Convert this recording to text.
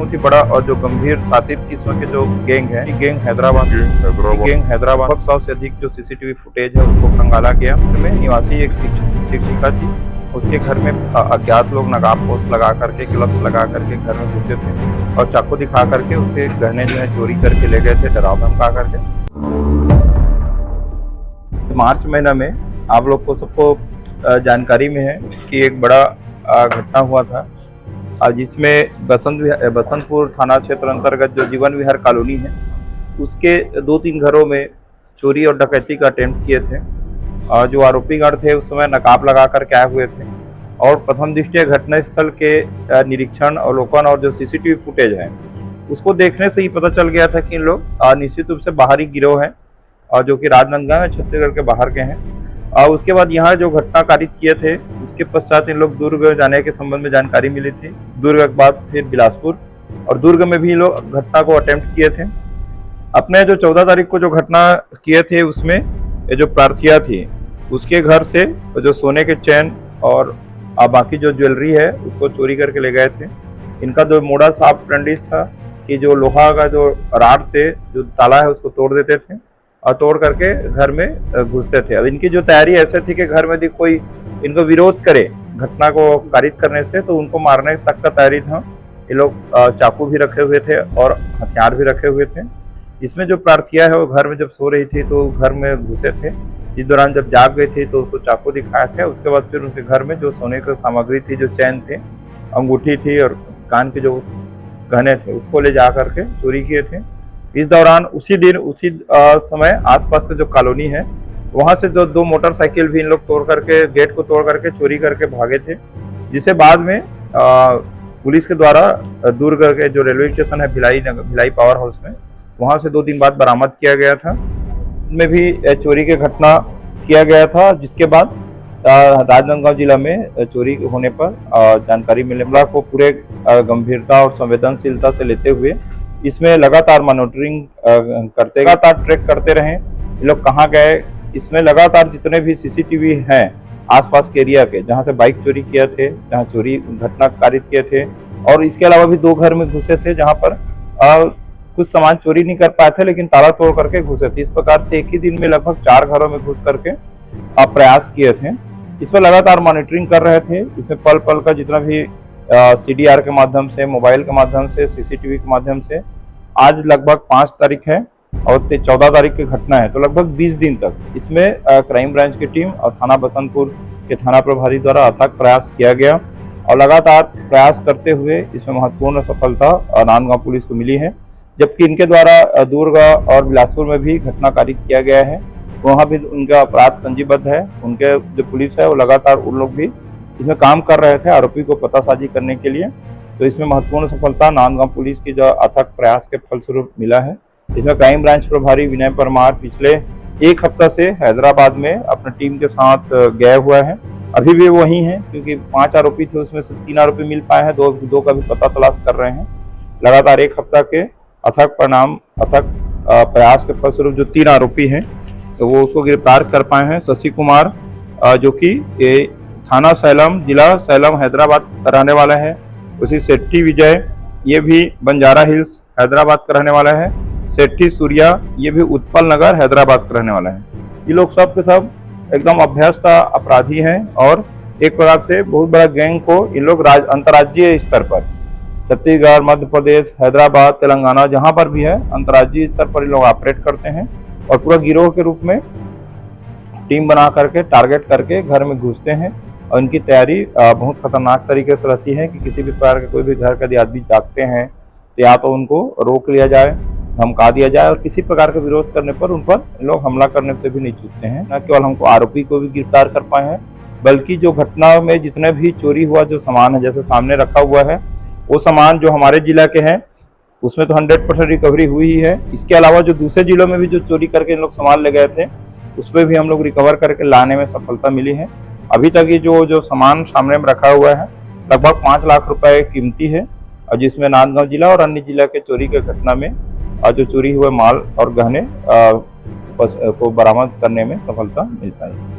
बहुत ही बड़ा और जो गंभीर शातिर किस्म के जो गैंग है, ये गैंग हैदराबाद 100 से अधिक जो सीसीटीवी फुटेज है उसको खंगाला गया। में निवासी एक शिक्षिका थी, उसके घर में अज्ञात लोग नकाबपोश लगा करके, ग्लव्स लगा करके घर में घुसे थे और चाकू दिखा करके उससे गहने जो है चोरी करके ले गए थे, डरा धमका करके। मार्च महीना में आप लोग को सबको जानकारी में है कि एक बड़ा घटना हुआ था, जिसमें बसंतपुर थाना क्षेत्र अंतर्गत जो जीवन विहार कॉलोनी है उसके 2-3 घरों में चोरी और डकैती का अटेम्प्ट किए थे। जो आरोपीगण थे उस समय नकाब लगा कर के आए हुए थे और प्रथम दृष्टया घटनास्थल के निरीक्षण, अवलोकन और जो सीसीटीवी फुटेज है उसको देखने से ही पता चल गया था कि इन लोग निश्चित रूप से बाहरी गिरोह है और जो कि राजनांदगांव छत्तीसगढ़ के बाहर के हैं। उसके बाद यहाँ जो घटना कारित किए थे उसके पश्चात इन लोग दुर्ग जाने के संबंध में जानकारी मिली थी। दुर्ग के बाद फिर बिलासपुर और दुर्ग में भी लोग घटना को अटेम्प्ट किए थे। अपने जो 14 तारीख को जो घटना किए थे उसमें ये जो प्रार्थिया थी उसके घर से जो सोने के चैन और बाकी जो ज्वेलरी है उसको चोरी करके ले गए थे। इनका जो मोडस ऑपरेंडी था कि जो लोहा का जो राड से जो ताला है उसको तोड़ देते थे और तोड़ करके घर में घुसते थे। अब इनकी जो तैयारी ऐसे थी कि घर में यदि कोई इनको विरोध करे घटना को कारित करने से तो उनको मारने तक का तैयारी था। ये लोग चाकू भी रखे हुए थे और हथियार भी रखे हुए थे। इसमें जो प्रार्थिया है वो घर में जब सो रही थी तो घर में घुसे थे। इस दौरान जब जाग गई थी तो उसको चाकू दिखाया था। उसके बाद फिर उसके घर में जो सोने की सामग्री थी, जो चैन थे, अंगूठी थी और कान के जो गहने थे उसको ले जा करके चोरी किए थे। इस दौरान उसी दिन उसी समय आसपास के जो कॉलोनी है वहां से जो 2 मोटरसाइकिल भी इन लोग तोड़ करके, गेट को तोड़ करके चोरी करके भागे थे, जिसे बाद में पुलिस के द्वारा दुर्ग के जो रेलवे स्टेशन है भिलाई पावर हाउस में, वहां से 2 दिन बाद बरामद किया गया था। में भी चोरी की घटना किया गया था, जिसके बाद राजनांदगांव जिला में चोरी होने पर जानकारी मिलने को पूरे गंभीरता और संवेदनशीलता से लेते हुए इसमें लगातार मॉनिटरिंग लगातार ट्रैक करते रहे ये लोग कहाँ गए। इसमें लगातार जितने भी सीसीटीवी हैं आसपास के एरिया के, जहाँ से बाइक चोरी किए थे, जहाँ चोरी घटना कारित किए थे, और इसके अलावा भी 2 घर में घुसे थे जहाँ पर कुछ सामान चोरी नहीं कर पाए थे लेकिन ताला तोड़ करके घुसे थे। इस प्रकार से एक ही दिन में लगभग 4 घरों में घुस करके प्रयास किए थे। इस पर लगातार मॉनिटरिंग कर रहे थे। इसमें पल पल का जितना भी CDR के माध्यम से, मोबाइल के माध्यम से, सीसीटीवी के माध्यम से, आज लगभग 5 तारीख है और 14 तारीख की घटना है, तो लगभग 20 दिन तक इसमें क्राइम ब्रांच की टीम और थाना बसंतपुर के थाना प्रभारी द्वारा अथक प्रयास किया गया और लगातार प्रयास करते हुए इसमें महत्वपूर्ण सफलता राजनांदगांव पुलिस को मिली है। जबकि इनके द्वारा दुर्ग और बिलासपुर में भी घटना कारित किया गया है, वहाँ भी उनका अपराध पंजीबद्ध है। उनके जो पुलिस है वो लगातार उन लोग भी इसमें काम कर रहे थे आरोपी को पतासाजी करने के लिए। तो इसमें महत्वपूर्ण सफलता राजनांदगांव पुलिस की जो अथक प्रयास के फलस्वरूप मिला है। इसमें क्राइम ब्रांच प्रभारी विनय परमार पिछले 1 हफ्ता से हैदराबाद में अपनी टीम के साथ गए हुए हैं। अभी भी वही हैं, क्योंकि 5 आरोपी थे उसमें से 3 आरोपी मिल पाए हैं, 2 का भी पता तलाश कर रहे हैं। लगातार 1 हफ्ता के अथक प्रयास के फलस्वरूप जो 3 आरोपी हैं तो वो उसको गिरफ्तार कर पाए हैं। शशि कुमार जो कि थाना सैलम, जिला सैलम, हैदराबाद का रहने वाला है। उसी सेट्टी विजय, ये भी बंजारा हिल्स हैदराबाद का रहने वाला है। सेट्टी सूर्या, ये भी उत्पल नगर हैदराबाद का रहने वाला है। ये लोग सब के सब एकदम अभ्यस्त अपराधी हैं और एक प्रकार से बहुत बड़ा गैंग को इन लोग अंतर्राज्यीय स्तर पर छत्तीसगढ़, मध्य प्रदेश, हैदराबाद, तेलंगाना, जहां पर भी है अंतर्राज्यीय स्तर पर ये लोग ऑपरेट करते हैं और पूरा गिरोह के रूप में टीम बना करके टारगेट करके घर में घुसते हैं। और इनकी तैयारी बहुत खतरनाक तरीके से रहती है कि किसी भी प्रकार के कोई भी घर का यदि आदमी जागते हैं तो या तो उनको रोक लिया जाए, धमका दिया जाए और किसी प्रकार का विरोध करने पर उन पर लोग हमला करने से भी नहीं चूकते हैं। न केवल हमको आरोपी को भी गिरफ्तार कर पाए हैं, बल्कि जो घटना में जितने भी चोरी हुआ जो सामान है, जैसे सामने रखा हुआ है, वो सामान जो हमारे जिला के हैं उसमें तो 100% रिकवरी हुई ही है। इसके अलावा जो दूसरे जिलों में भी जो चोरी करके इन लोग सामान ले गए थे उसमें भी हम लोग रिकवर करके लाने में सफलता मिली है। अभी तक ये जो सामान सामने में रखा हुआ है लगभग 5 लाख रुपए कीमती है, और जिसमें राजनांदगांव जिला और अन्य जिला के चोरी की घटना में जो चोरी हुए माल और गहने को बरामद करने में सफलता मिलता है।